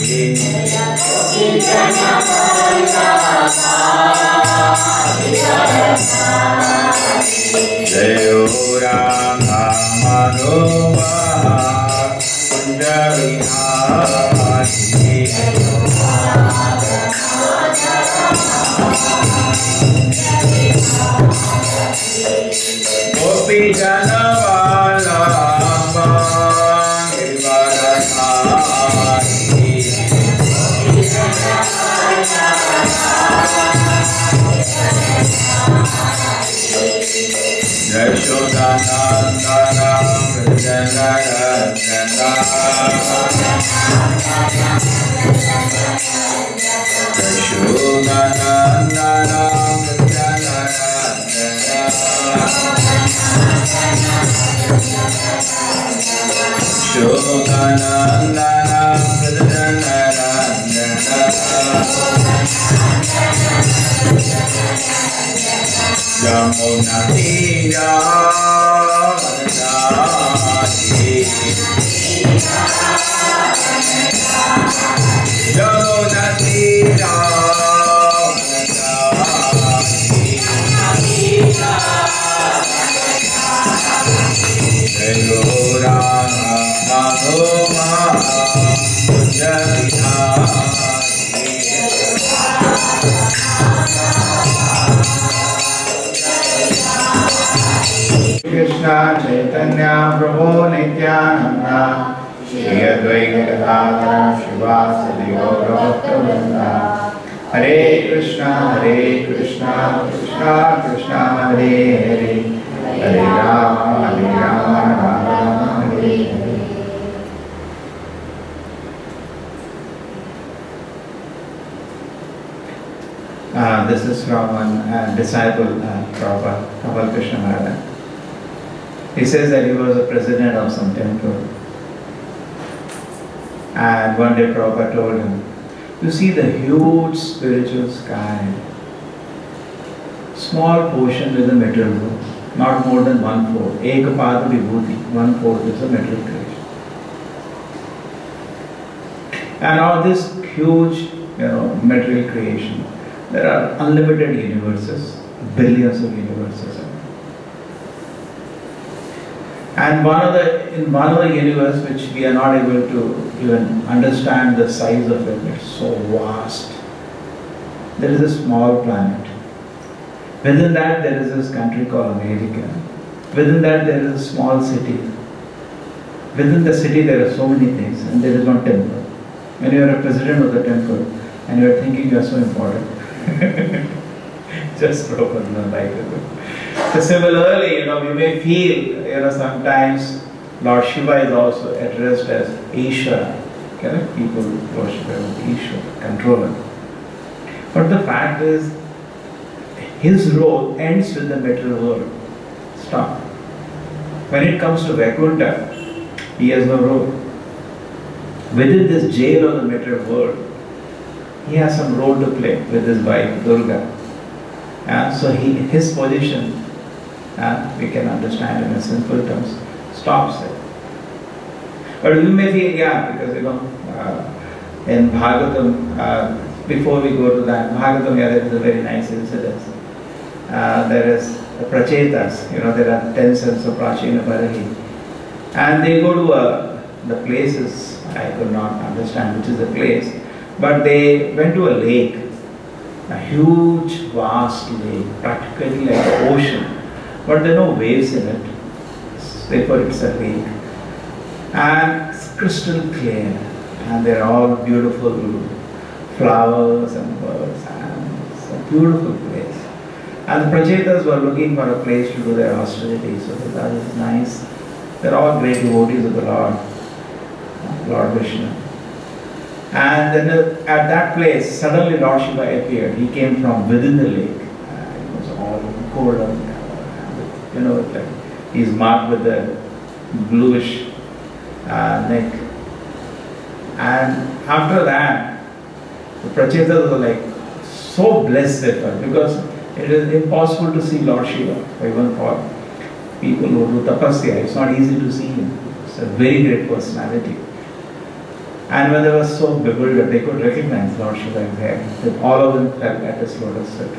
Jayo Rama Manoma Kunjavihari Gopi Janavala Yashodanandana Prajanarandana Yashodanandana Prajanarandana Yashodanandana Prajanarandana Yamuna Tira Vanadati Yamuna Tira Vanadati Jayo Rama Manoma Kunjavihari Krishna Chaitanya Prabhu Nityananda Shri Advaita Gadadhara Shivasadi Gaura Bhakta Hare Krishna Krishna Krishna Hare Hare Hare Rama Rama Hare Hare. This is from one disciple, Prabhupada, Kapil Krishna Maharaj. He says that he was a president of some temple. And one day Prabhupada told him, you see the huge spiritual sky, small portion is a material world, not more than 1/4. Ekapada vibhuti, 1/4 is a material creation. And all this huge, material creation, there are unlimited universes, billions of universes. And in one of the universe which we are not able to even understand the size of it, it's so vast. There is a small planet. Within that there is this country called America. Within that there is a small city. Within the city there are so many things, and there is one temple. When you are a president of the temple and you are thinking you are so important, just broken like it. So similarly, we may feel, sometimes Lord Shiva is also addressed as Ishvara. People worship him as Ishvara, controller. But the fact is, his role ends with the material world. Stop. When it comes to Vaikuntha, he has no role. Within this jail of the material world, he has some role to play with his wife Durga. So his position, we can understand in simple terms, stops it. But we may feel, because in Bhagavatam, before we go to that, Bhagavatam, there is a very nice incident. There is Prachetas, there are 10 sons of Prachina Bharahi. And they go to the places, I could not understand which is the place, but they went to a lake, a huge, vast lake, practically like an ocean, but there are no waves in it, therefore it's a lake. And it's crystal clear, and there are all beautiful flowers and birds, and it's a beautiful place. And the Prachetas were looking for a place to do their austerity, so that is nice. They're all great devotees of the Lord Vishnu. And then at that place, suddenly Lord Shiva appeared. He came from within the lake. It was all golden color. He's marked with the bluish neck. And after that, the Prachetas were like so blessed because it is impossible to see Lord Shiva, even for people who do tapasya. It's not easy to see him. It's a very great personality. And when they were so bewildered, they could recognize Lord Shiva is there. Then all of them fell at his lotus feet.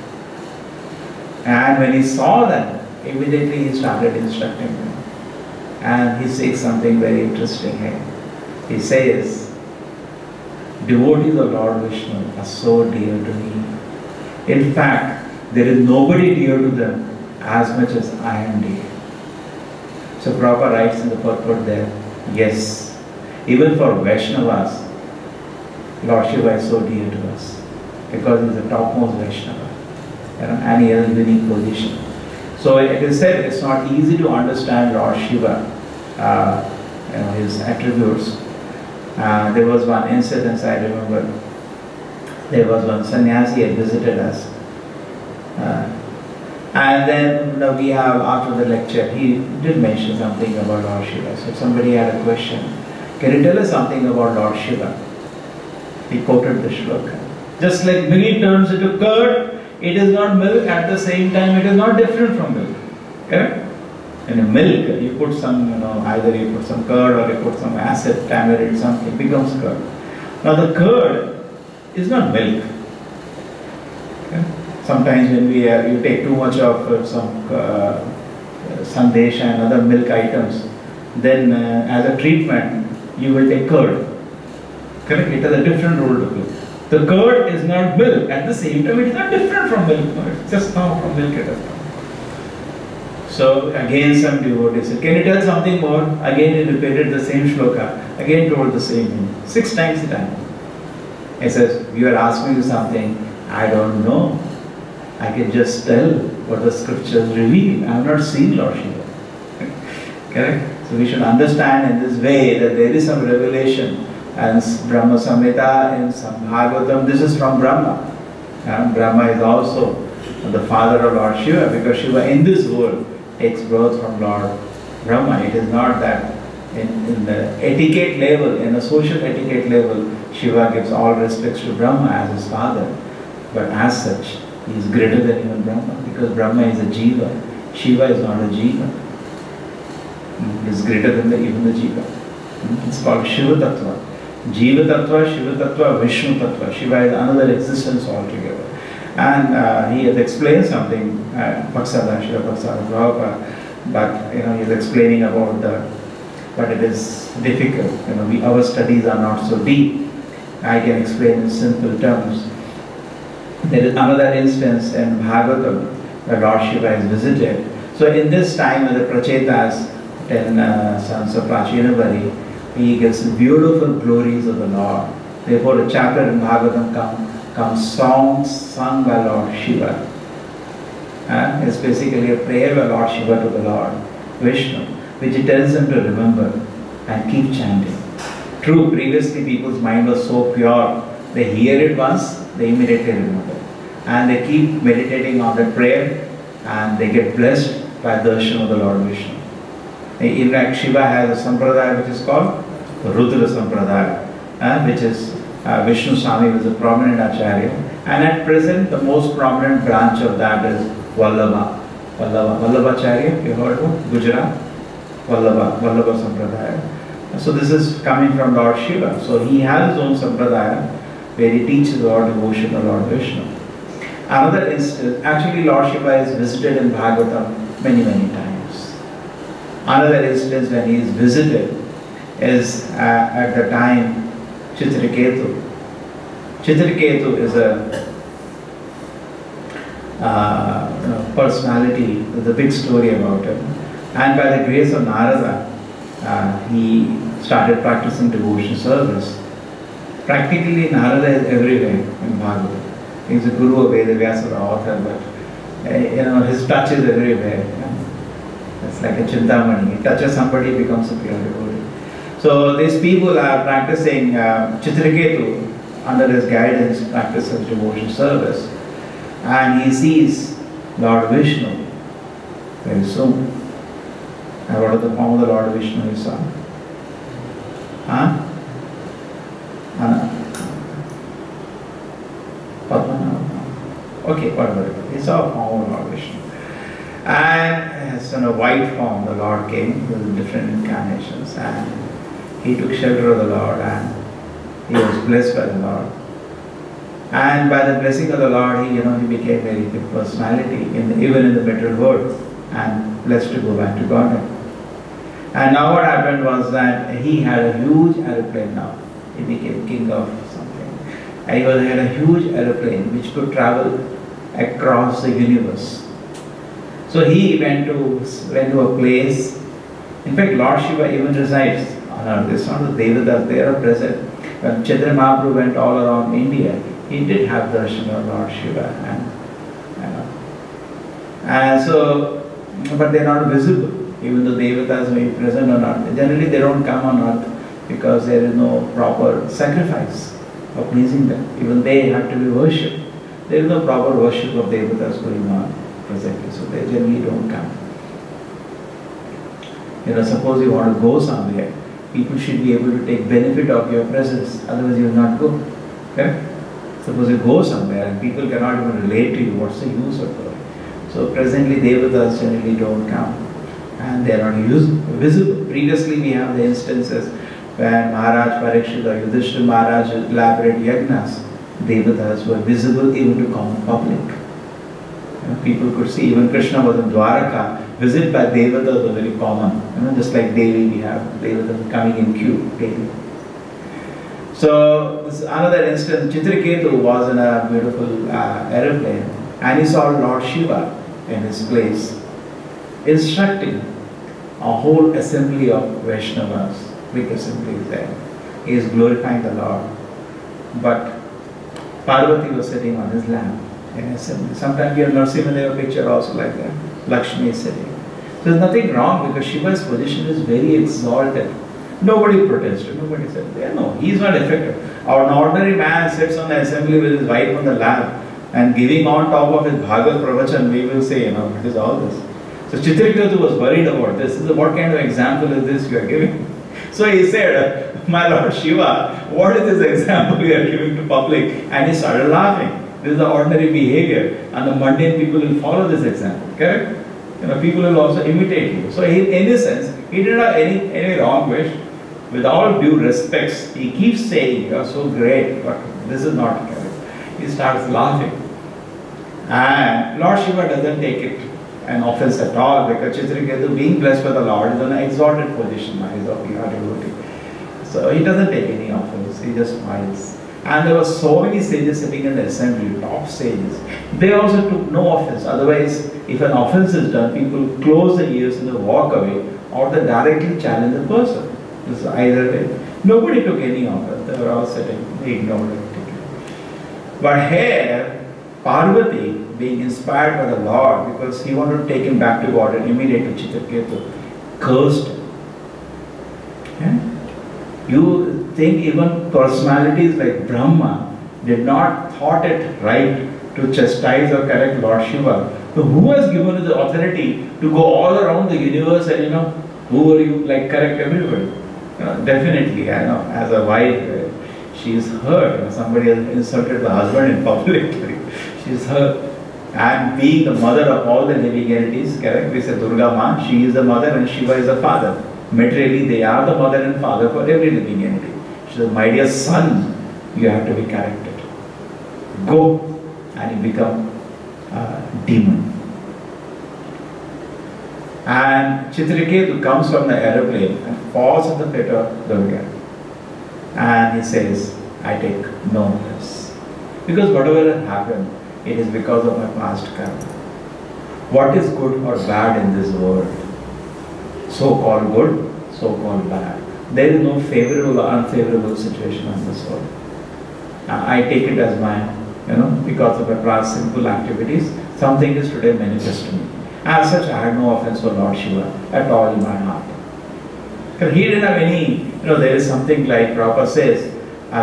And when he saw them, immediately he started instructing them. And he says something very interesting here. He says, devotees of Lord Vishnu are so dear to me. In fact, there is nobody dear to them as much as I am dear. So Prabhupada writes in the purport there, yes, even for Vaishnavas, Lord Shiva is so dear to us because he is the topmost Vaishnava, and he has a unique position. So it is said it's not easy to understand Lord Shiva, his attributes. There was one incident I remember. There was one sannyasi had visited us. And then we have, after the lecture, he did mention something about Lord Shiva. So somebody had a question. Can you tell us something about Lord Shiva? He quoted the shloka. Just like milk turns into curd, it is not milk, at the same time it is not different from milk. Correct? In a milk, you put some, either you put some curd or you put some acid, tamarind, something, it becomes curd. Now the curd is not milk. Okay? Sometimes when you take too much of some sandesha and other milk items, then as a treatment, you will take curd. Correct? It has a different role to play. The curd is not milk. At the same time, it is not different from milk. No, it's just now from milk it has come. So again some devotee said, can you tell something more? Again he repeated the same shloka. Again told the same thing. 6 times the time. He says, you are asking me something I don't know. I can just tell what the scriptures reveal. I have not seen Lord Shiva. Correct? So we should understand in this way that there is some revelation. And Brahma Samhita in some Bhagavatam, this is from Brahma. And Brahma is also the father of Lord Shiva, because Shiva in this world takes birth from Lord Brahma. It is not that in the etiquette level, in a social etiquette level, Shiva gives all respects to Brahma as his father. But as such, he is greater than even Brahma, because Brahma is a Jiva. Shiva is not a Jiva. He is greater than even the Jiva. It's called Shiva Tattva. Jiva Tattva, Shiva Tattva, Vishnu Tattva. Shiva is another existence altogether. And he has explained something, Paksada, Shiva Paksada Prabhupada, but he is explaining about but it is difficult. Our studies are not so deep. I can explain in simple terms. There is another instance in Bhagavatam where Lord Shiva is visited. So in this time of the Prachetas, 10 sons of Prachinavari, he gives beautiful glories of the Lord. Therefore a chapter in Bhagavatam comes songs sung by Lord Shiva. It's basically a prayer by Lord Shiva to the Lord Vishnu, which he tells them to remember and keep chanting. True, previously people's mind was so pure, they hear it once, they immediately remember. And they keep meditating on that prayer and they get blessed by the darshan of the Lord Vishnu. In fact, Shiva has a sampradaya which is called Rudra Sampradaya, which is Vishnu Swami was a prominent acharya. And at present, the most prominent branch of that is Vallabhacharya, you heard of Gujarat? Vallabha Sampradaya. So this is coming from Lord Shiva. So he has his own sampradaya where he teaches our devotion to Lord Vishnu. Another instance, actually Lord Shiva is visited in Bhagavatam many times. Another instance when he is visited is at the time Chitraketu. Chitraketu is a personality, there's a big story about him. And by the grace of Narada, he started practicing devotion service. Practically Narada is everywhere in Bhagavad. He's a guru of Veda, Vyasa, the author, but his touch is everywhere. It's like a chintamani. He touches somebody, becomes a pure devotee. So these people are practicing Chitraketu under his guidance, practices devotion service. And he sees Lord Vishnu very soon. And what is the form of the Lord Vishnu he saw? Okay, whatever. He saw a form of Lord Vishnu. And as in a white form, the Lord came with different incarnations. And he took shelter of the Lord and He was blessed by the Lord. And by the blessing of the Lord, he became a very big personality, even in the material world, and blessed to go back to Godhead. And now what happened was that he had a huge aeroplane now. He became king of something. And he had a huge aeroplane which could travel across the universe. So he went to a place. In fact, Lord Shiva even resides on earth. It's not the Devatas, they are present. When Chaitanya Mahaprabhu went all around India, he did have darshan of Lord Shiva. And so, but they are not visible. Even though Devatas may be present on earth, generally they don't come on earth because there is no proper sacrifice of pleasing them. Even they have to be worshipped. There is no proper worship of Devatas going on presently, so they generally don't come. Suppose you want to go somewhere, people should be able to take benefit of your presence, otherwise you will not go. Okay? Suppose you go somewhere and people cannot even relate to you, what's the use of going? So presently Devatas generally don't come. And they are not visible. Previously we have the instances when Maharaj Parikshit or Yudhishthira Maharaj elaborate yagnas, Devatas were visible even to common public. People could see, even Krishna was in Dwaraka, visit by Devatas was very common. Just like daily we have Devatas coming in queue daily. So this is another instance. Chitraketu was in a beautiful aeroplane and he saw Lord Shiva in his place, instructing a whole assembly of Vaishnavas, big assembly is there. He is glorifying the Lord. But Parvati was sitting on his lap in assembly. Sometimes we have Narasimha picture also like that. Lakshmi is sitting. So there's nothing wrong because Shiva's position is very exalted. Nobody protested, nobody said, yeah, no, he is not affected. An ordinary man sits on the assembly with his wife on the lap and giving on top of his Bhagavad Pravachan, we will say, what is all this? So Chitraketu was worried about this. What kind of example is this you are giving? So he said, my Lord Shiva, what is this example you are giving to public? And he started laughing. This is the ordinary behavior and the mundane people will follow this example, correct? People will also imitate you. So in this sense, he did not have any wrong wish. With all due respects, he keeps saying, you are so great, but this is not correct. He starts laughing. And Lord Shiva doesn't take it an offense at all because Chitraketu, being blessed by the Lord, is in an exalted position. He is of pure devotee. So he doesn't take any offense, he just smiles. And there were so many sages sitting in the assembly, top sages. They also took no offense. Otherwise, if an offense is done, people close their ears and they walk away or they directly challenge the person. This is either way. Nobody took any offense. They were all sitting, they ignored it. But here, Parvati, being inspired by the Lord, because he wanted to take him back to God and immediately Chitraketu, cursed him. Yeah? You think even personalities like Brahma did not thought it right to chastise or correct Lord Shiva. So who has given you the authority to go all around the universe and who are you like correct everybody? Definitely, as a wife, she is hurt. Somebody has insulted the husband in public. She is hurt. And being the mother of all the living entities, correct? We say Durga Ma, she is the mother and Shiva is the father. Materially, they are the mother and father for every living entity. She says, my dear son, you have to be corrected. Go and you become a demon. And Chitraketu comes from the aeroplane and falls at the feet of Durga. And he says, I take no offense. Because whatever has happened, it is because of my past karma. What is good or bad in this world? So-called good, so-called bad. There is no favorable or unfavorable situation in this world. I take it as my, because of my past simple activities, something is today manifest to me. As such, I had no offense for Lord Shiva at all in my heart. Because he didn't have any, there is something like Prabhupada says,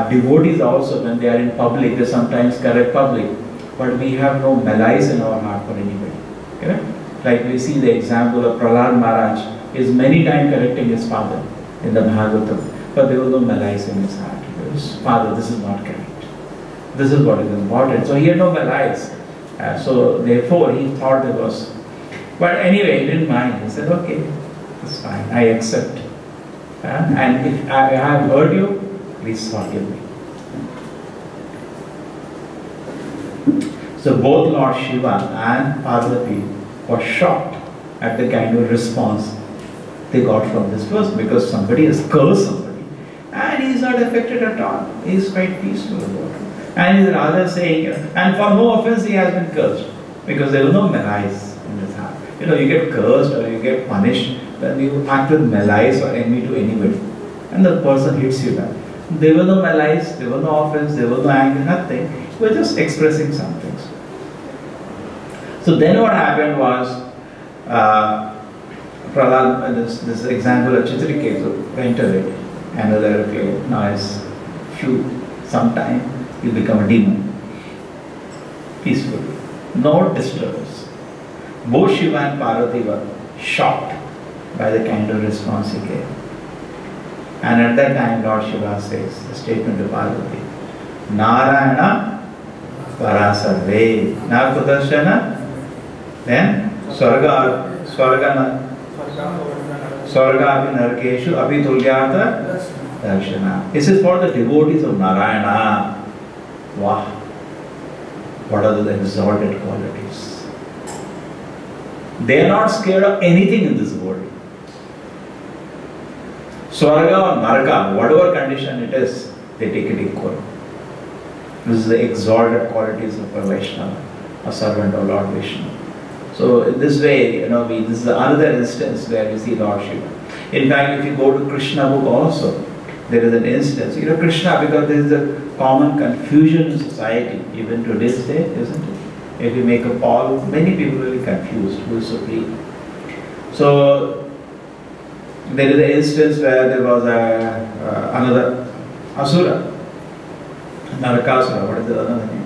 devotees also, when they are in public, they sometimes correct public, but we have no malice in our heart for anybody. Okay? Like we see the example of Prahlad Maharaj is many times correcting his father in the Bhagavatam, but there was no malice in his heart. His father, this is not correct. This is what is important. So he had no malice. So therefore he thought there was. But anyway, he didn't mind. He said, okay, that's fine, I accept. And if I have hurt you, please forgive me. So both Lord Shiva and Parvati were shocked at the kind of response they got from this person, because somebody has cursed somebody and he is not affected at all. He is quite peaceful about it. And he is rather saying, and for no offense he has been cursed, because there was no malice in his heart. You know, you get cursed or you get punished when you act with malice or envy to anybody, and the person hits you back. There was no malice, there was no offense, there was no anger, nothing. We were just expressing some things. So then what happened was, Prahlad, this example of Chitriketu went away, another okay, noise, some time you become a demon, peaceful, no disturbance. Both Shiva and Parvati were shocked by the kind of response he gave. And at that time Lord Shiva says, the statement to Parvati, Narayana Parasarve, Narkudarshana, then Swarga Narkeshu Abhitulyata Darshana. This is for the devotees of Narayana. Wow! What are the exalted qualities? They are not scared of anything in this world. Swarga or Naraka, whatever condition it is, they take it equal. This is the exalted qualities of a Vaishnava, a servant of Lord Vishnu. So in this way, you know, this is another instance where we see Lord Shiva. In fact, if you go to Krishna book also, there is an instance. You know, Krishna, because there is a common confusion in society, even to this day, isn't it? If you make a poll, many people will be confused who is supreme. So there is an instance where there was another Asura, Narakasura. What is the other name?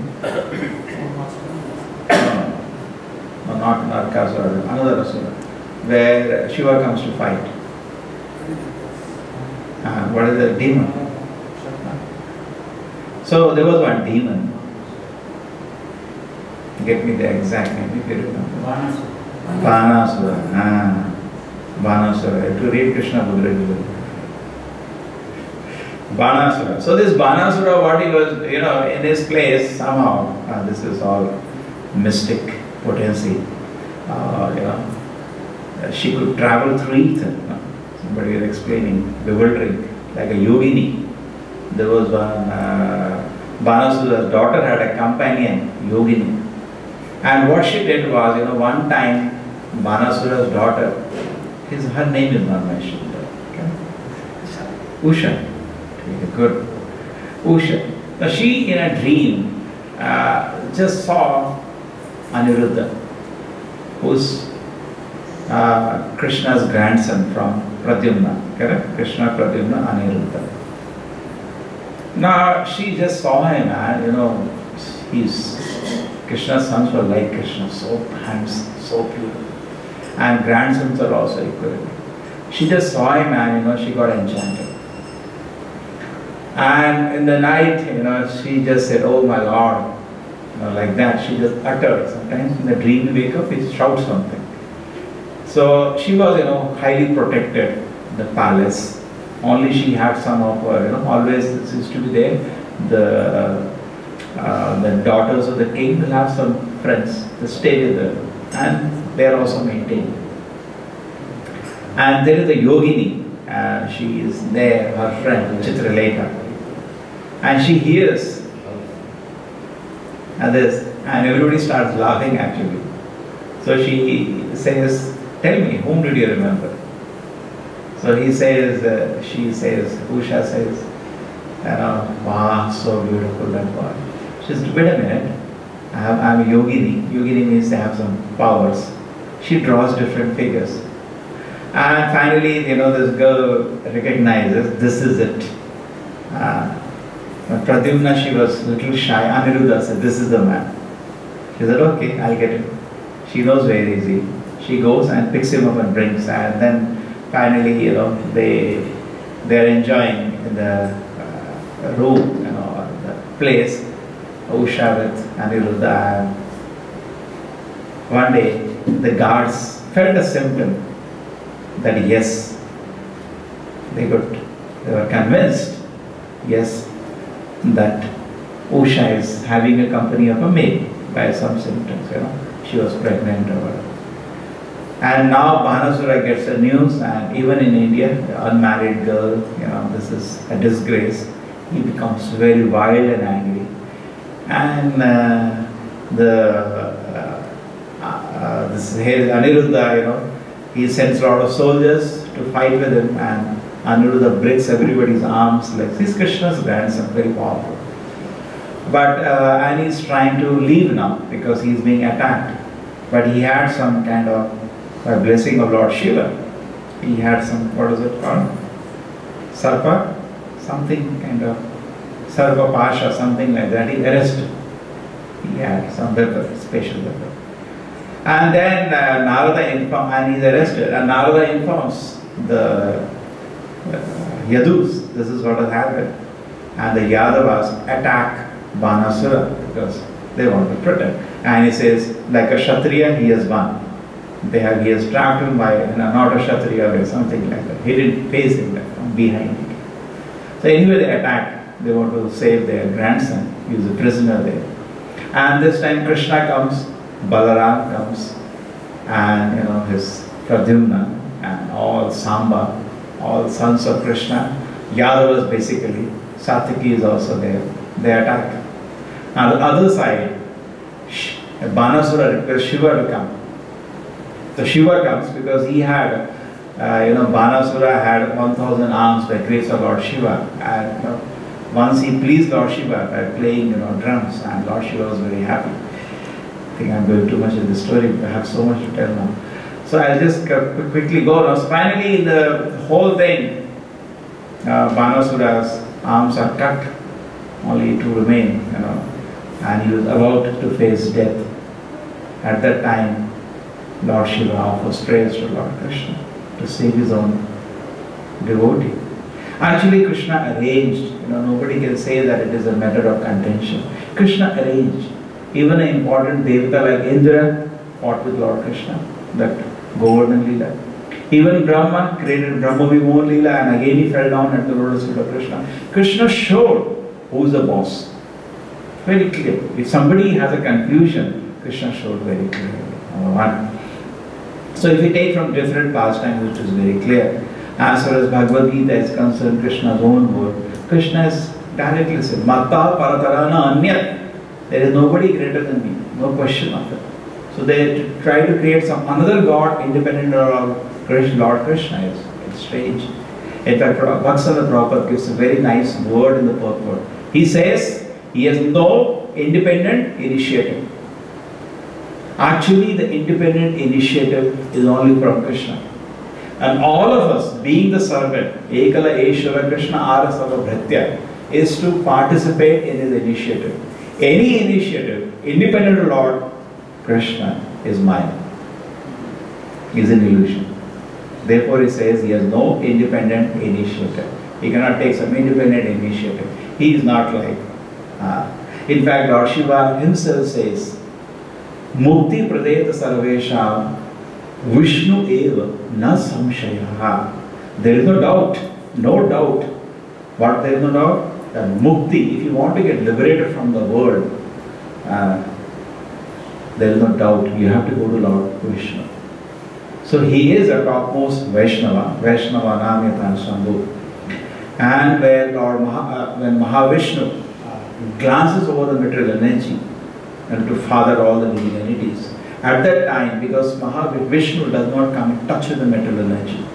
No, not Narakasura, another Asura, where Shiva comes to fight. What is the demon? So there was one demon. Get me the exact name if you remember. Banasura. Banasura. To read Krishna book regularly. Banasura. So this Banasura, what he was, you know, in his place somehow, this is all mystic potency. You know, she could travel through ether. Somebody was explaining, bewildering, like a yogini. There was one, Banasura's daughter had a companion, yogini. And what she did was, you know, one time, Banasura's daughter, her name is not mentioned. Okay? Usha. Okay, good. Usha. Now she, in a dream, just saw Aniruddha, who's Krishna's grandson from Pradyumna. Correct? Krishna, Pradyumna, Aniruddha. Now she just saw him, and you know, Krishna's sons were like Krishna, so handsome, so beautiful. And grandsons are also equal. She just saw him, and you know, she got enchanted. And in the night, you know, she just said, "Oh my Lord," you know, like that. She just uttered. Sometimes in the dream you wake up, you shout something. So she was, you know, highly protected in the palace. Only she had some of her, you know, always this used to be there. The daughters of the king will have some friends to stay with them, and they are also maintained. And there is a yogini, she is there, her friend Chitralekha, and she hears this, and everybody starts laughing actually. So she says, "Tell me, whom did you remember?" So he says, she says, Usha says, wow, so beautiful that boy. She says, wait a minute, I'm a yogini. Yogini means they have some powers. She draws different figures. And finally, you know, this girl recognizes, this is it. Pradyumna, she was a little shy. Aniruddha said, this is the man. She said, okay, I'll get him. She knows very easy. She goes and picks him up and brings, and then finally, you know, they're enjoying in the room, you know, the place, Usha with Aniruddha. And one day, the guards felt a symptom that yes, they were convinced, yes, that Usha is having a company of a male by some symptoms, she was pregnant or whatever. And now Banasura gets the news, and even in India, the unmarried girl, this is a disgrace. He becomes very wild and angry. And this Aniruddha, he sends a lot of soldiers to fight with him, and Aniruddha breaks everybody's arms. Like, he's Krishna's grandson, very powerful. But and he's trying to leave now because he's being attacked. But he had some kind of blessing of Lord Shiva. He had some, what is it called? Sarpa? Something kind of Sarva Pasha, something like that. He arrested. He had some weapon, special weapon. And then Narada informs, and he's arrested. And Narada informs the Yadus, this is what has happened. And the Yadavas attack Banasura because they want to protect. And he says, like a Kshatriya, he has won. He has trapped him by, not a Kshatriya way, something like that. He didn't face him from behind. So anyway, they attack. They want to save their grandson. He was a prisoner there. And this time Krishna comes, Balaram comes, and his Pradyumna and all Samba, all sons of Krishna. Yadavas basically. Satyaki is also there. They attack. On the other side, Banasura requests Shiva to come. So Shiva comes because he had, Banasura had 1,000 arms by grace of Lord Shiva. And once he pleased Lord Shiva by playing, drums, and Lord Shiva was very happy. I think I'm going too much in this story, I have so much to tell now. So I'll just quickly go now. So finally, the whole thing, Banasura's arms are cut, only to remain, and he was about to face death. At that time, Lord Shiva offers prayers to Lord Krishna to save his own devotee. Actually, Krishna arranged, nobody can say that it is a matter of contention. Krishna arranged. Even an important devata like Indra fought with Lord Krishna, that Govardhan Leela. Even Brahma created Brahma Vimohan Leela, and again he fell down at the lotus feet of Krishna. Krishna showed who is the boss. Very clear. If somebody has a confusion, Krishna showed very clearly. Number one. So if we take from different pastimes, which is very clear, as far as Bhagavad Gita is concerned, Krishna's own word, Krishna is directly said, Matta Paratarana Anyat. There is nobody greater than me. No question of it. So they try to create some another God independent of Lord Krishna. It's strange. In fact, Bhaksana Prabhupada gives a very nice word in the purport. He says he has no independent initiative. Actually, the independent initiative is only from Krishna. And all of us, being the servant, Ekala Eshwara Krishna Arasava Bhratya, is to participate in his initiative. Any initiative, independent of Lord Krishna, is mine. Is an illusion. Therefore, he says he has no independent initiative. He cannot take some independent initiative. He is not like. In fact, Lord Shiva himself says, Mukti pradeta sarvesham Vishnu eva na samshayaha. There is no doubt. No doubt. What there is no doubt? That mukti, if you want to get liberated from the world, there is no doubt. You have to go to Lord Vishnu. So he is a topmost Vaishnava. Vaishnava namyata Śambhu. And where when Mahavishnu glances over the material energy and to father all the living entities, at that time, because Mahavishnu does not come in touch with the material energy,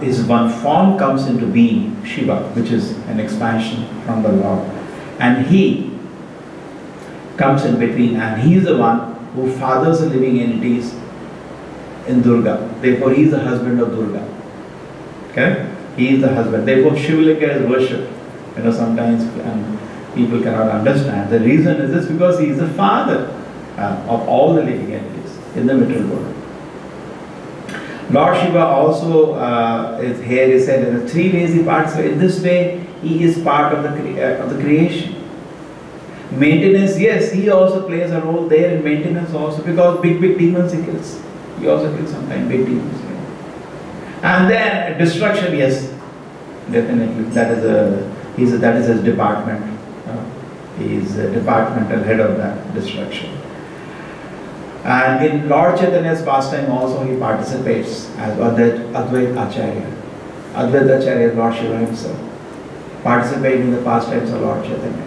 his one form comes into being, Shiva, which is an expansion from the Lord. And he comes in between, and he is the one who fathers the living entities in Durga. Therefore, he is the husband of Durga. Okay? He is the husband. Therefore, Shivalinga is worshipped. Sometimes people cannot understand. The reason is this, because he is the father of all the living entities in the material world. Lord Shiva also is here, he said, in the three ways he participates. In this way, he is part of the creation. Maintenance, yes, he also plays a role there in maintenance also, because big demons he kills. He also kills sometimes big demons. And then destruction, yes, definitely. That is his department. He is the departmental head of that destruction. And in Lord Chaitanya's pastime also he participates as Advait Acharya. Advait Acharya is Lord Shiva himself, participating in the pastimes of Lord Chaitanya.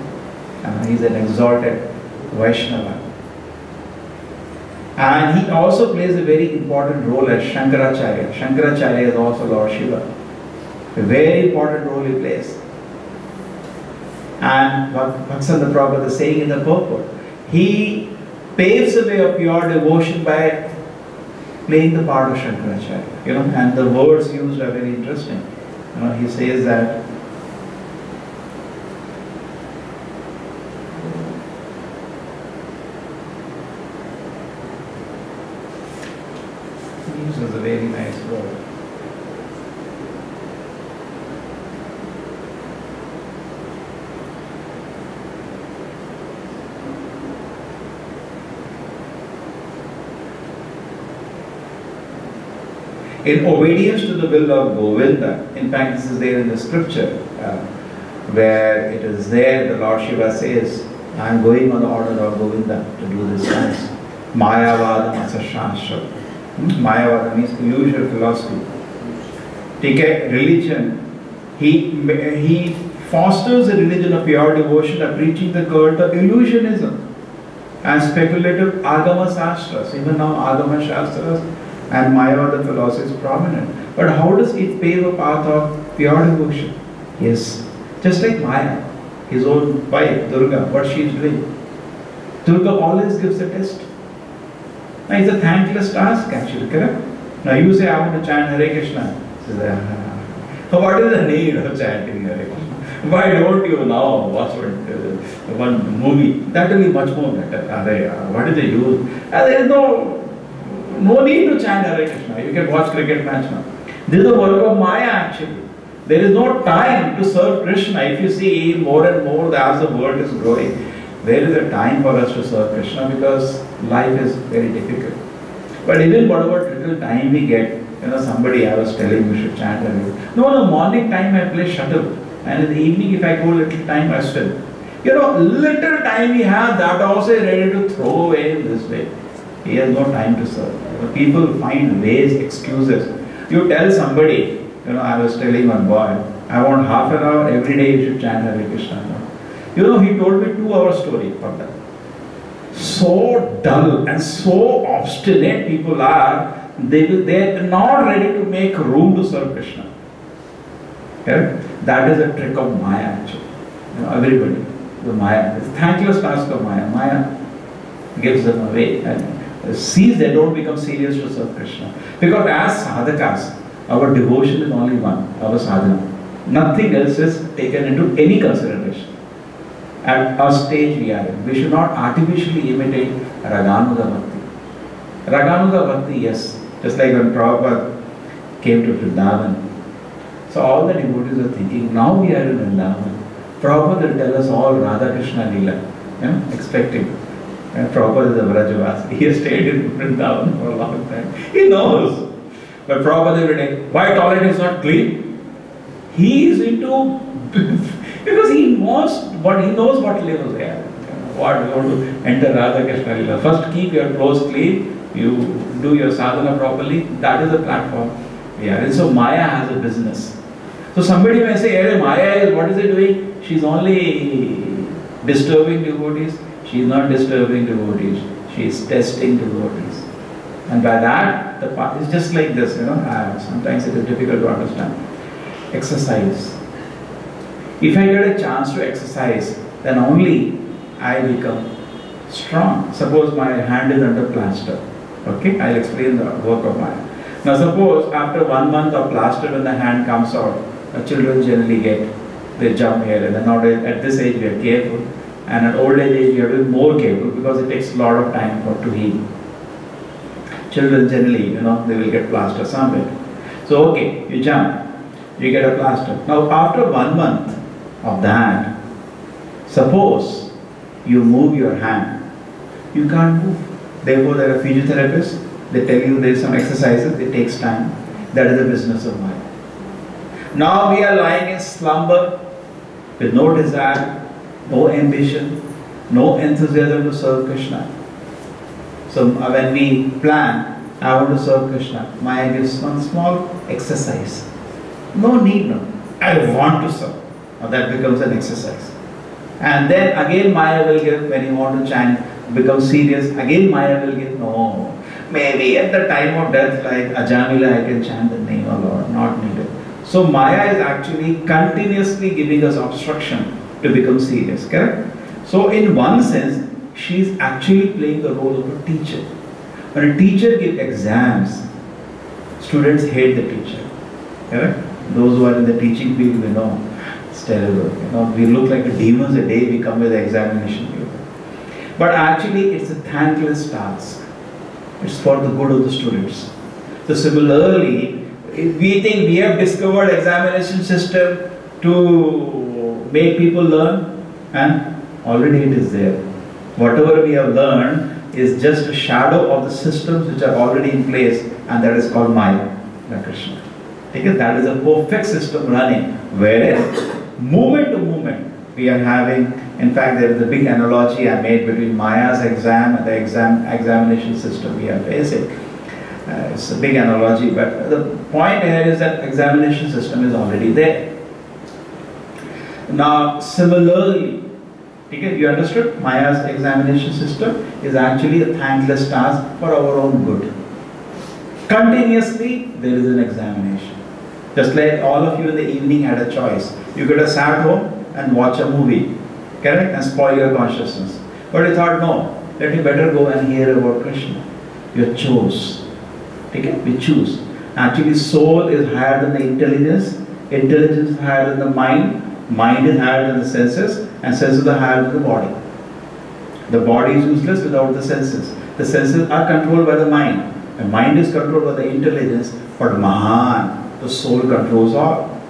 He is an exalted Vaishnava. And he also plays a very important role as Shankaracharya. Shankaracharya is also Lord Shiva. A very important role he plays. And Bhaktivinoda Prabhupada is saying in the purport, he paves the way of pure devotion by playing the part of Shankaracharya. And the words used are very interesting. He says that he uses a very nice word. In obedience to the will of Govinda, in fact this is there in the scripture, where it is there the Lord Shiva says, I am going on the order of Govinda to do this dance. Mayavada Masashastra. Mayavada means illusion philosophy. Take a religion, he fosters a religion of pure devotion by preaching the cult of illusionism and speculative Agama Shastras. Even now Agama Shastras and Mayavada philosophy is prominent. But how does it pave a path of pure devotion? Yes, just like Maya, his own wife, Durga, what she is doing. Durga always gives a test. Now it's a thankless task actually, correct? Now you say, I want to chant Hare Krishna. She says, what is the need of chanting Hare Krishna? Why don't you now watch one movie? That will be much more better. What is the use? There is no need to chant Hare Krishna. You can watch cricket match now. This is the work of Maya actually. There is no time to serve Krishna. If you see more and more as the world is growing, there is a time for us to serve Krishna because life is very difficult. But even whatever little time we get, somebody I was telling we should chant Hare Krishna. No, in the morning time I play shuttle. And in the evening if I go little time I swim. Little time we have, that also is ready to throw away in this way. He has no time to serve. People find ways, excuses. You tell somebody, I was telling one boy, I want half an hour every day you should chant Hare Krishna. He told me 2-hour story for that. So dull and so obstinate people are, they are not ready to make room to serve Krishna. Okay? That is a trick of Maya actually. Everybody, the Maya, it's thankless task of Maya. Maya gives them away and sees they don't become serious to serve Krishna. Because as sadhakas, our devotion is only one, our sadhana. Nothing else is taken into any consideration. At our stage we are in. We should not artificially imitate Raganuga Bhakti. Raganuga Bhakti, yes, just like when Prabhupada came to Vrindavan. So all the devotees are thinking, now we are in Vrindavan. Prabhupada will tell us all Radha Krishna Leela, expecting. And Prabhupada is a Vrajavasi. He has stayed in Vrindavan for a long time. He knows. But Prabhupada every day, why toilet is not clean? He is into, because he knows what level they are. What you want to enter Radha Krishna Leela. First keep your clothes clean, you do your sadhana properly, that is the platform we are in. So Maya has a business. So somebody may say, hey, Maya is, what is it doing? She is only disturbing devotees. She is not disturbing devotees. She is testing devotees. And by that, the path is just like this, sometimes it is difficult to understand. Exercise. If I get a chance to exercise, then only I become strong. Suppose my hand is under plaster. Okay, I'll explain the work of Maya. Now suppose after 1 month of plaster when the hand comes out, children generally they jump here, and then nowadays at this age we are careful, and at old age we have to be more careful because it takes a lot of time to heal. Children generally, they will get plaster somewhere. So okay, you jump, you get a plaster. Now after 1 month of that, suppose you move your hand, you can't move. Therefore there are physiotherapists, they tell you there is some exercises, it takes time. That is the business of Maya. Now we are lying in slumber with no desire, no ambition, no enthusiasm to serve Krishna. So when we plan, I want to serve Krishna, Maya gives one small exercise. No need, no. I want to serve. Now that becomes an exercise. And then again Maya will give, when you want to chant, become serious, again Maya will give, no. Maybe at the time of death, like Ajamila, I can chant the name of Lord, not needed. So Maya is actually continuously giving us obstruction to become serious, correct? So in one sense, she is actually playing the role of a teacher. When a teacher gives exams, students hate the teacher, correct? Those who are in the teaching field, we know, it's terrible. You know, we look like demons a day we come with the examination paper. But actually, it's a thankless task. It's for the good of the students. So similarly, if we think we have discovered examination system to make people learn, and already it is there. Whatever we have learned is just a shadow of the systems which are already in place, and that is called Maya, Krishna. Because that is a perfect system running, whereas moment to moment we are having, in fact there is a big analogy I made between Maya's exam and the examination system we are facing. It's a big analogy, but the point here is that examination system is already there. Now similarly, okay, you understood? Maya's examination system is actually a thankless task for our own good. Continuously there is an examination. Just like all of you in the evening had a choice. You could have sat home and watch a movie, correct, and spoil your consciousness. But you thought, no, let me better go and hear about Krishna. You chose. Okay? We choose. Actually, soul is higher than the intelligence. Intelligence is higher than the mind. Mind is higher than the senses. And senses are higher than the body. The body is useless without the senses. The senses are controlled by the mind. The mind is controlled by the intelligence. But Mahan, the soul controls all.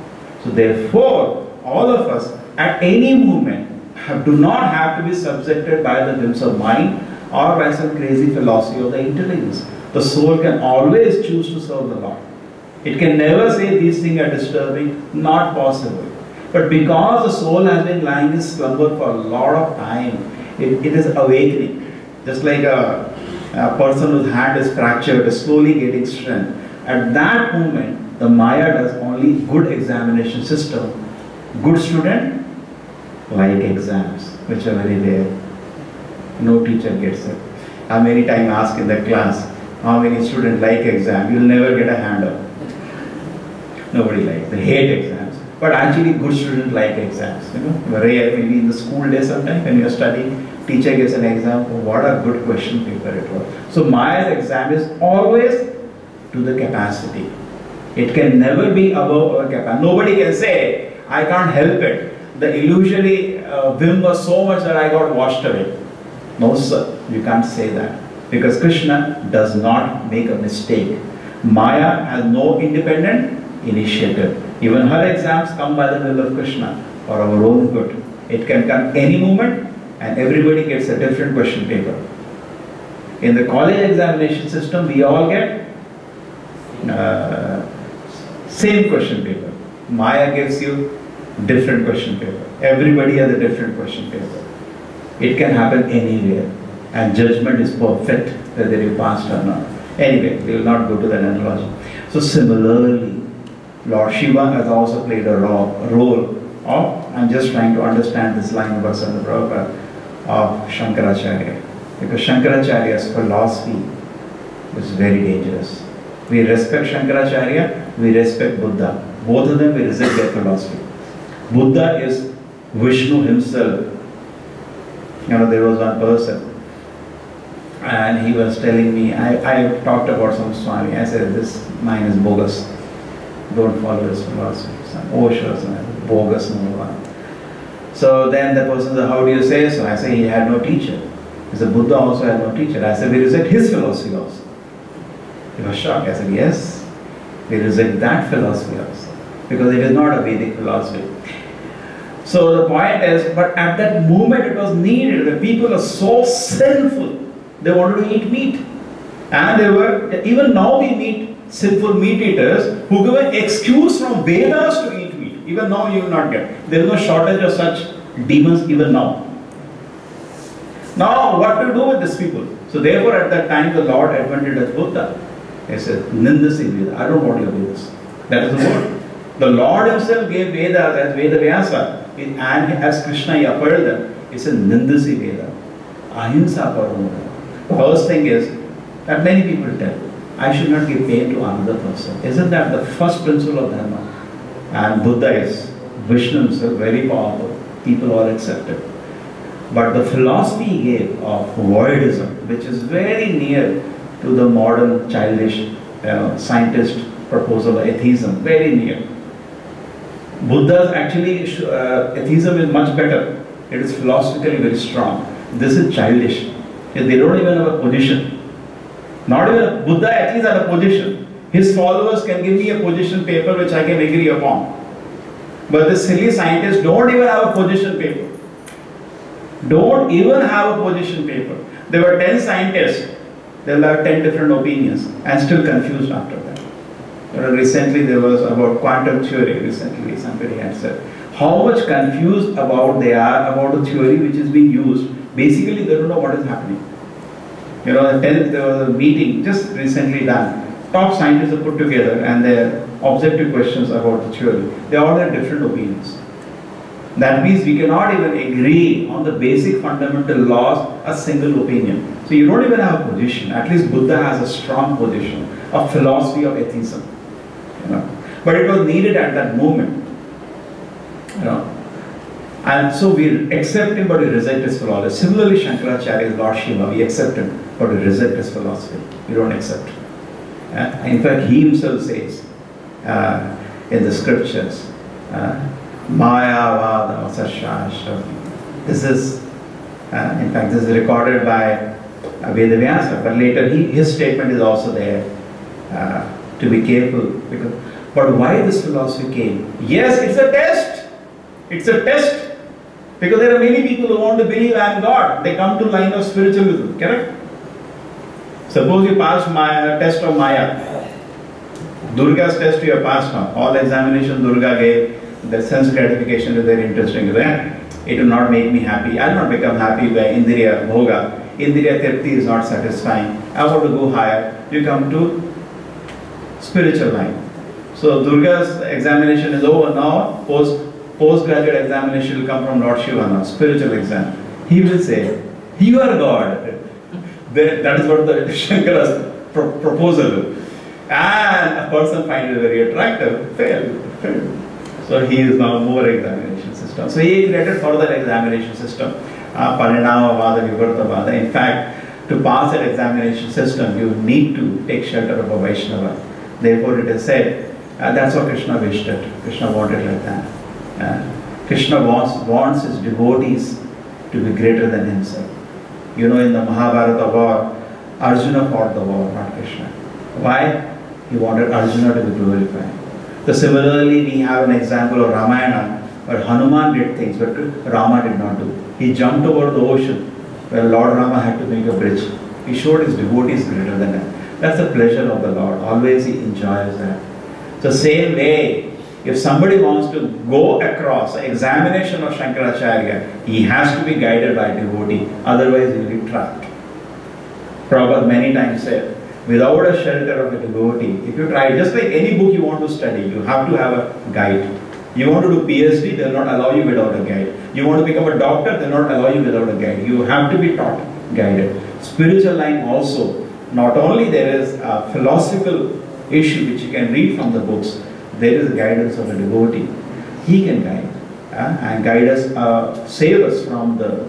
So therefore, all of us at any moment do not have to be subjected by the whims of mind or by some crazy philosophy of the intelligence. The soul can always choose to serve the Lord. It can never say these things are disturbing, not possible. But because the soul has been lying in slumber for a lot of time, it is awakening. Just like a person whose hand is fractured is slowly getting strength. At that moment, the Maya does only good examination system. Good student, like exams, which are very rare. No teacher gets it. How many times ask in the class, how many students like exam? You'll never get a hand up. Nobody likes. They hate exams. But actually good students like exams. You know, rare, maybe in the school day sometime when you're studying, teacher gets an exam. Oh, what a good question paper it was. So Maya's exam is always to the capacity. It can never be above our capacity. Nobody can say, I can't help it. The illusory whim was so much that I got washed away. No sir, you can't say that. Because Krishna does not make a mistake. Maya has no independent initiative. Even her exams come by the will of Krishna for our own good. It can come any moment and everybody gets a different question paper. In the college examination system, we all get same question paper. Maya gives you different question paper. Everybody has a different question paper. It can happen anywhere. And judgment is perfect, whether you passed or not. Anyway, we will not go to that analogy. So similarly, Lord Shiva has also played a role of, I'm just trying to understand this line of Bhaktivinoda Prabhupada, of Shankaracharya. Because Shankaracharya's philosophy is very dangerous. We respect Shankaracharya, we respect Buddha. Both of them, we reject their philosophy. Buddha is Vishnu himself. You know, there was one person and he was telling me, I talked about some Swami. I said, this mind is bogus. Don't follow his philosophy. Some Osho, some bogus number one. So then the person said, how do you say so? I said, he had no teacher. He said, Buddha also had no teacher. I said, we reject his philosophy also. He was shocked. I said, yes, we reject that philosophy also. Because it is not a Vedic philosophy. So the point is, but at that moment it was needed. The people are so sinful. They wanted to eat meat. And they were, even now we meet sinful meat eaters who give an excuse from Vedas to eat meat. Even now you will not get. There is no shortage of such demons even now. Now, what to do with these people? So therefore, at that time, the Lord advented as Buddha. He said, Nindasi Veda. I don't want your Vedas. That is the word. The Lord himself gave Vedas as Veda Vyasa. And as Krishna he upheld them, he said, Nindasi Veda. Ahimsa Paramoda. First thing is, that many people tell, I should not give pain to another person. Isn't that the first principle of Dharma? And Buddha is, Vishnu himself, very powerful. People all accept it. But the philosophy he gave of voidism, which is very near to the modern childish scientist proposal of atheism, very near. Buddha's actually, atheism is much better. It is philosophically very strong. This is childish. They don't even have a position. Not even a, Buddha at least had a position. His followers can give me a position paper which I can agree upon. But the silly scientists don't even have a position paper. Don't even have a position paper. There were 10 scientists. They'll have 10 different opinions and still confused after that. Recently there was about quantum theory. Recently somebody had said how much confused about they are about the theory which is being used. Basically they don't know what is happening. There was a meeting just recently done. Top scientists are put together and their objective questions about the theory. They all have different opinions. That means we cannot even agree on the basic fundamental laws, a single opinion. So you don't even have a position. At least Buddha has a strong position, a philosophy of atheism. But it was needed at that moment. And so we accept him but we reject his philosophy. Similarly, Shankaracharya is Lord Shiva. We accept him but we reject his philosophy. We don't accept him. In fact, he himself says in the scriptures, Maya Vada Sashashta. This is, in fact, this is recorded by Veda Vyasa, but later his statement is also there to be careful. But why this philosophy came? Yes, it's a test. It's a test. Because there are many people who want to believe I am God. They come to line of spiritualism, correct? Suppose you pass test of Maya. Durga's test you have passed now. All examination Durga gave. The sense gratification is very interesting. It will not make me happy. I will not become happy by Indriya Bhoga. Indriya Tirti is not satisfying. I want to go higher. You come to spiritual line. So Durga's examination is over now. Postgraduate examination will come from Lord Shiva now. Spiritual exam. He will say, you are God. That is what the Shankara's proposal is. And a person finds it very attractive. Failed. So he is now more examination system. So he created further examination system. Parinamavada, Vivartavada. In fact, to pass that examination system, you need to take shelter of a Vaishnava. Therefore it is said, that's what Krishna wished it. Krishna wanted like that. Krishna wants his devotees to be greater than himself. In the Mahabharata war, Arjuna fought the war, not Krishna. Why? He wanted Arjuna to be glorified. So similarly, we have an example of Ramayana, where Hanuman did things, but Rama did not do. He jumped over the ocean, where Lord Rama had to make a bridge. He showed his devotees greater than that. That's the pleasure of the Lord. Always he enjoys that. So same way, if somebody wants to go across an examination of Shankaracharya, he has to be guided by a devotee, otherwise he will be trapped. Prabhupada many times said, without a shelter of a devotee, if you try, just like any book you want to study, you have to have a guide. You want to do PhD, they will not allow you without a guide. You want to become a doctor, they will not allow you without a guide. You have to be taught, guided. Spiritual line also, not only there is a philosophical issue which you can read from the books, there is a guidance of a devotee. He can guide and guide us, save us from the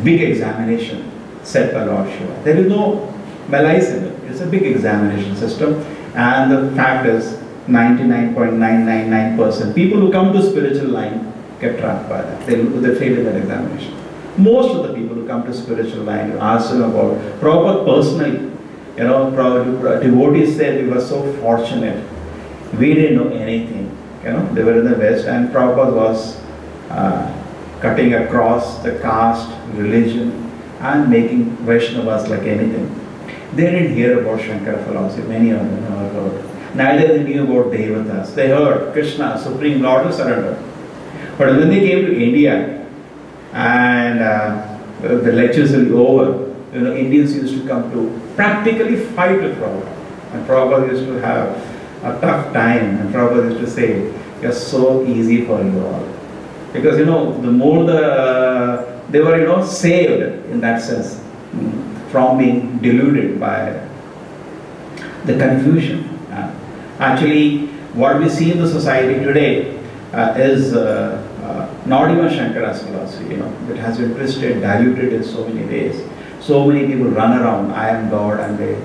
big examination set by Lord Shiva. There is no malice in it. It's a big examination system, and the fact is 99.999% people who come to spiritual line get trapped by that. They fail in that examination. Most of the people who come to spiritual line, you ask them about, Prabhupada personally, devotees said we were so fortunate. We didn't know anything. They were in the West, and Prabhupada was cutting across the caste, religion, and making Vaishnavas like anything. They didn't hear about Shankara philosophy. Many of them never heard. Neither they knew about Devatas. They heard Krishna, Supreme Lord, to surrender. But when they came to India and the lectures were over, Indians used to come to practically fight with Prabhupada. And Prabhupada used to have a tough time, and Prabhupada used to say, "You're so easy for you all." Because the more they were saved in that sense from being deluded by the confusion. Actually, what we see in the society today is not even Shankara's philosophy. It has been twisted, diluted in so many ways. So many people run around, I am God, and they.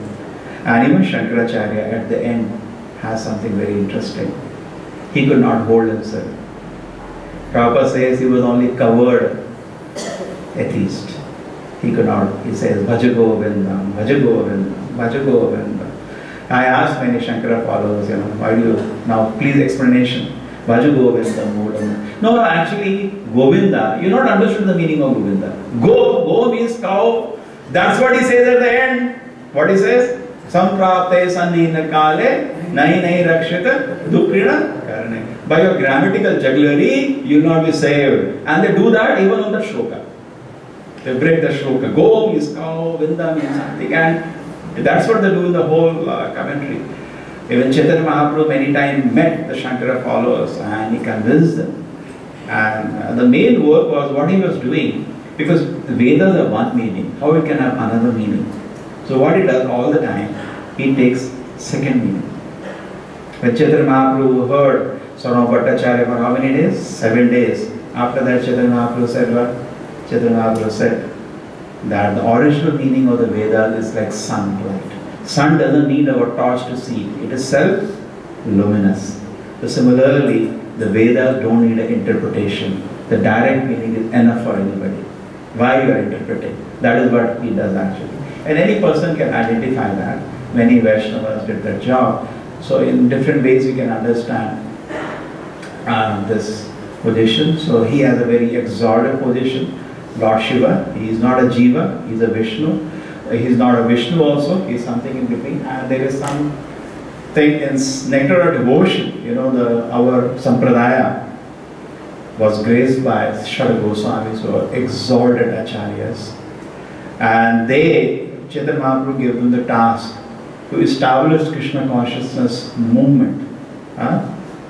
And even Shankaracharya at the end has something very interesting. He could not hold himself. Prabhupada says he was only covered atheist. He could not. He says, Bhaja Govinda, Bhaja Govinda, Bhaja Govinda. I asked many Shankara followers, why do you, now please explanation. Bhaja Govinda, Modam. No, actually, Govinda, you not understood the meaning of Govinda. Go means cow. That's what he says at the end. What he says? Samprapte sannina kale nahi rakshita dukrina karne. By your grammatical jugglery, you will not be saved. And they do that even on the shloka. They break the shloka. Go means cow, Vinda means something. And that's what they do in the whole commentary. Even Chaitanya Mahaprabhu many times met the Shankara followers and he convinced them. And the main work was what he was doing. Because the Vedas have one meaning. How it can have another meaning? So what he does all the time, he takes second meaning. When Chaitanya Mahaprabhu heard Sarva Bhattacharya for how many days? 7 days. After that Chaitanya Mahaprabhu said what? Chaitanya Mahaprabhu said that the original meaning of the Vedas is like sunlight. Sun doesn't need our torch to see. It is self-luminous. So similarly, the Vedas don't need an interpretation. The direct meaning is enough for anybody. Why you are interpreting? That is what he does actually. And any person can identify that. Many Vaishnavas did that job. So in different ways you can understand this position. So he has a very exalted position. Lord Shiva, he is not a Jiva, he is a Vishnu. He is not a Vishnu also, he is something in between. And there is some thing in nectar of devotion. Our Sampradaya was graced by Shad Goswamis who are exalted acharyas. And Chaitanya Mahaprabhu gave them the task to establish Krishna consciousness movement.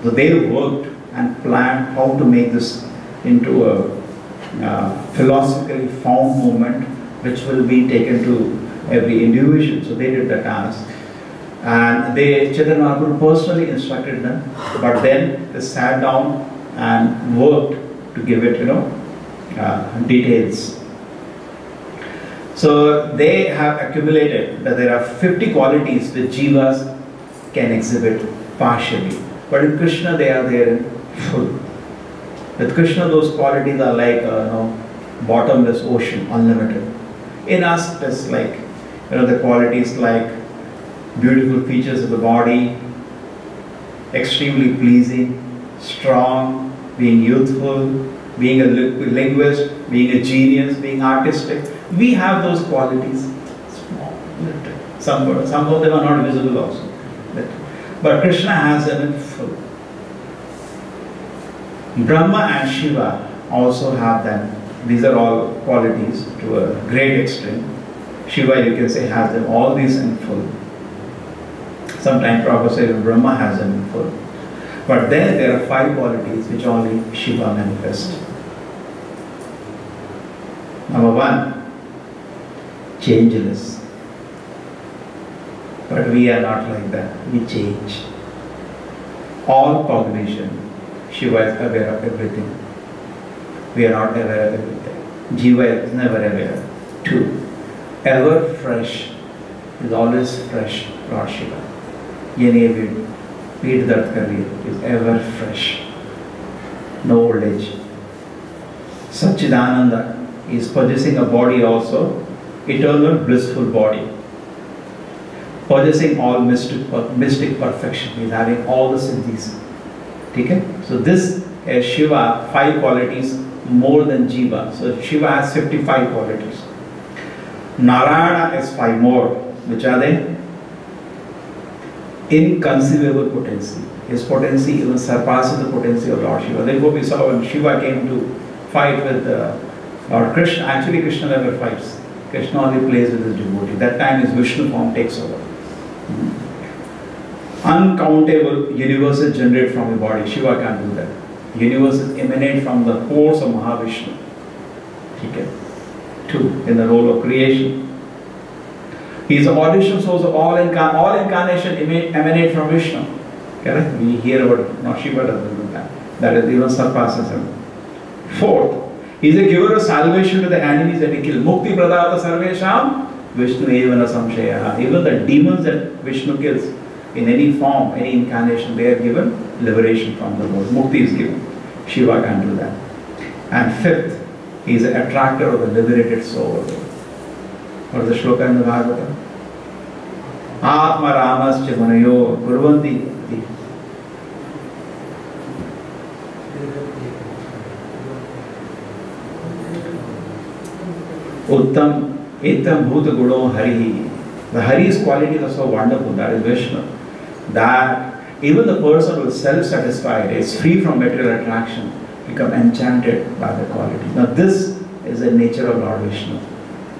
So they worked and planned how to make this into a philosophically found movement which will be taken to every individual. So they did the task. And Chaitanya Mahaprabhu personally instructed them, but then they sat down and worked to give it, details. So they have accumulated that there are 50 qualities which jivas can exhibit partially. But in Krishna they are there in full. With Krishna those qualities are like bottomless ocean, unlimited. In us it's like, the qualities like beautiful features of the body, extremely pleasing, strong, being youthful, being a linguist, being a genius, being artistic. We have those qualities. Small, little. Some of them are not visible also. But Krishna has them in full. Brahma and Shiva also have them. These are all qualities to a great extent. Shiva, you can say, has them all these in full. Sometimes Prabhupada says Brahma has them in full. But then there are 5 qualities which only Shiva manifests. Number 1, changeless. But we are not like that. We change. All cognition. Shiva is aware of everything. We are not aware of everything. Jiva is never aware. 2, ever fresh. Is always fresh. Lord Shiva. Yene Peet Dart Kariye is ever fresh. No old age. Satchidananda is possessing a body also. Eternal blissful body. Possessing all mystic perfection. He is having all the siddhis. Okay? So this is Shiva, 5 qualities more than Jiva. So Shiva has 55 qualities. Narayana is 5 more. Which are they? Inconceivable potency. his potency even surpasses the potency of Lord Shiva. Therefore we saw when Shiva came to fight with Lord Krishna, actually Krishna never fights. Krishna only plays with his devotee. That time his Vishnu form takes over. Uncountable universes generate from the body. Shiva can't do that. Universes emanate from the pores of Mahavishnu. Okay. 2. In the role of creation. He is the audition source of all incarnation emanate from Vishnu. Correct? We hear about, no, Shiva doesn't do that. That is even surpasses him. 4th, he is a giver of salvation to the enemies that he kills. Mukti pradata sarvesham Vishnu evana samshaya. Even the demons that Vishnu kills in any form, any incarnation, they are given liberation from the Lord. Mukti is given. Shiva can't do that. And 5th, he is an attractor of the liberated soul. What is the shloka in the Bhagavatam? Atma ramascha manayo kurvanti. Uttam etam bhuta guno hari. The Hari's qualities are so wonderful. That is Vishnu. That even the person who is self-satisfied, is free from material attraction, become enchanted by the quality. Now this is the nature of Lord Vishnu.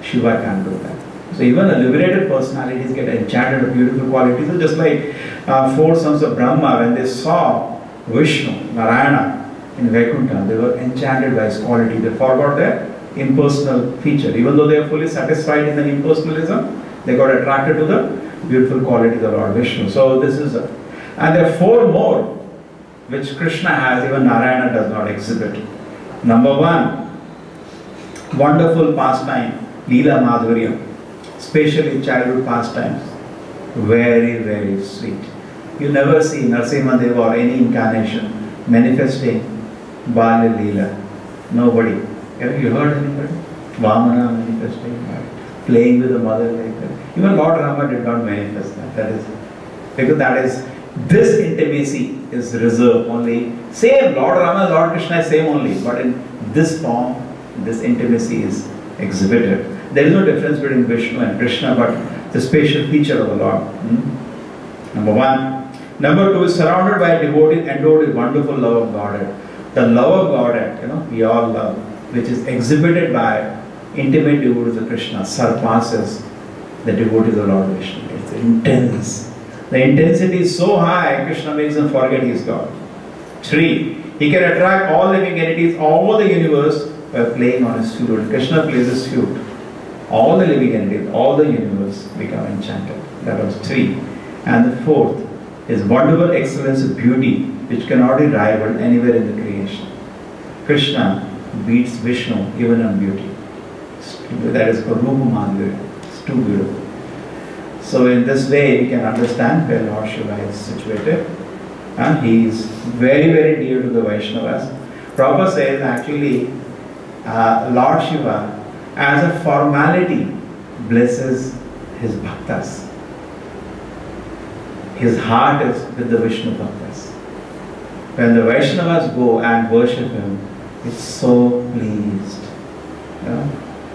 Shiva can't do that. So even the liberated personalities get enchanted with beautiful qualities. So just like 4 sons of Brahma, when they saw Vishnu, Narayana in Vaikuntha, they were enchanted by his quality. They forgot their impersonal feature. Even though they are fully satisfied in the impersonalism, they got attracted to the beautiful qualities of Lord Vishnu. So this is and there are 4 more which Krishna has, even Narayana does not exhibit. Number 1, wonderful pastime, Leela Madhurya, especially childhood pastimes, very, very sweet. You never see Narasimha or any incarnation manifesting Bala Leela. Nobody. Have you heard anybody? Vamana manifesting, playing with the mother like that. Even Lord Rama did not manifest that. That is because this intimacy is reserved only. Same Lord Rama, Lord Krishna is same only, but in this form, this intimacy is exhibited. There is no difference between Vishnu and Krishna, but the special feature of the Lord. Number 1. Number 2 is surrounded by devotees, endowed with wonderful love of Godhead. The love of Godhead, we all love, which is exhibited by intimate devotees of Krishna, surpasses the devotees of Lord Vishnu. It's intense. The intensity is so high, Krishna makes them forget he is God. 3. He can attract all living entities, all the universe, by playing on his flute. Krishna plays his flute. All the living entities, all the universe become enchanted. That was 3. And the 4th is wonderful excellence of beauty, which cannot be rivaled anywhere in the creation. Krishna beats Vishnu even on beauty. That is called Rupa Madhurya. It's too beautiful. So in this way we can understand where Lord Shiva is situated. And he is very, very dear to the Vaishnavas. Prabhupada says actually Lord Shiva as a formality blesses his bhaktas. His heart is with the Vishnu bhaktas. When the Vaishnavas go and worship him, it's so pleased.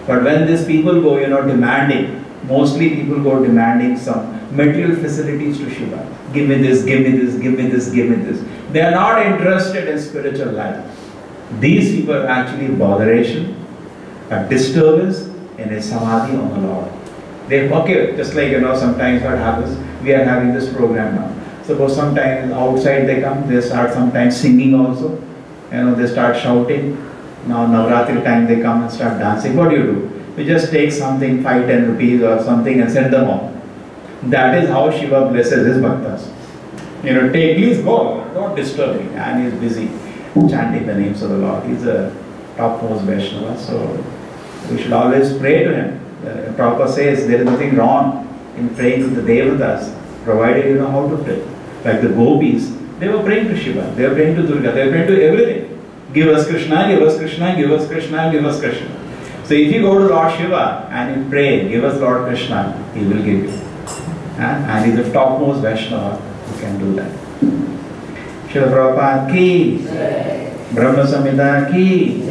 But when these people go, demanding, mostly people go demanding some material facilities to Shiva. Give me this, give me this, give me this, give me this. They are not interested in spiritual life. These people are actually botheration, a disturbance in a samadhi on the Lord. They, just like sometimes what happens, we are having this program now. Suppose sometimes outside they come, they start sometimes singing also. They start shouting. Now Navratri time they come and start dancing. What do? We just take something, 5-10 rupees or something and send them home. That is how Shiva blesses his bhaktas. Take, please go, don't disturb him. And he is busy chanting the names of the Lord. He is a topmost Vaishnava, so we should always pray to him. Prabhupada says there is nothing wrong in praying to the Devatas, provided you know how to pray. Like the gopis, they were praying to Shiva, they were praying to Durga, they were praying to everything. Give us Krishna, give us Krishna, give us Krishna, give us Krishna. So if you go to Lord Shiva and you pray, give us Lord Krishna, he will give you. And he is the topmost Vaishnava who can do that. Srila Prabhupada ki, Brahma Samhita ki,